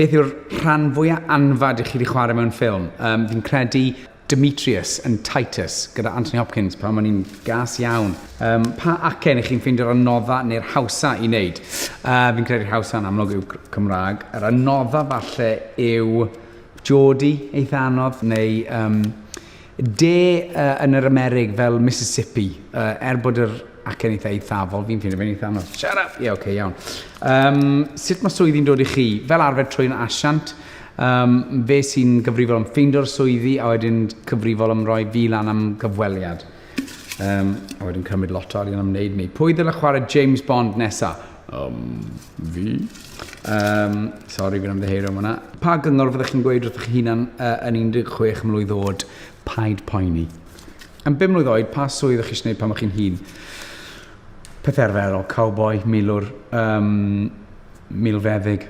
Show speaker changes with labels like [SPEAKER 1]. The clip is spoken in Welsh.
[SPEAKER 1] Beth yw'r rhan fwyaf anfad i chi wedi chwarae mewn ffilm? Fi'n credu Demetrius yn Titus gyda Anthony Hopkins pan ma'n ni'n gas iawn. Pa acen i chi'n ffeindio'r anodda neu'r hawsa i wneud? Fi'n credu'r hawsa yn amlwg yw Cymraeg. Yr anodda falle yw Geordie eitha anodd neu yn yr Amerig fel Mississippi bod yr acen eitha eithafol, fi'n ffeindio fe'n eitha anodd. Shut up! Ie, oce, iawn. Sut mae swyddi'n dod i chi? Fel arfer trwy'n asiant, fe sy'n gyfrifol am ffeindio'r swyddi a wedyn cyfrifol am roi fi lan am gyfweliad. A wedyn cymryd lot o arian am wneud ni. Pwy ddyle chwarae James Bond nesa? Fi. Sori, fi'n ymddeheiro am hwnna. Pa gyngor fyddech chi'n gweud wrthych chi hunan yn 16 mlwydd oed? Paid poeni. Yn 5 mlwydd oed, pa swydd ydych chi'n gwneud pan ydych chi'n hun? Peth erferol, cowboy, milwr, milfeddyg.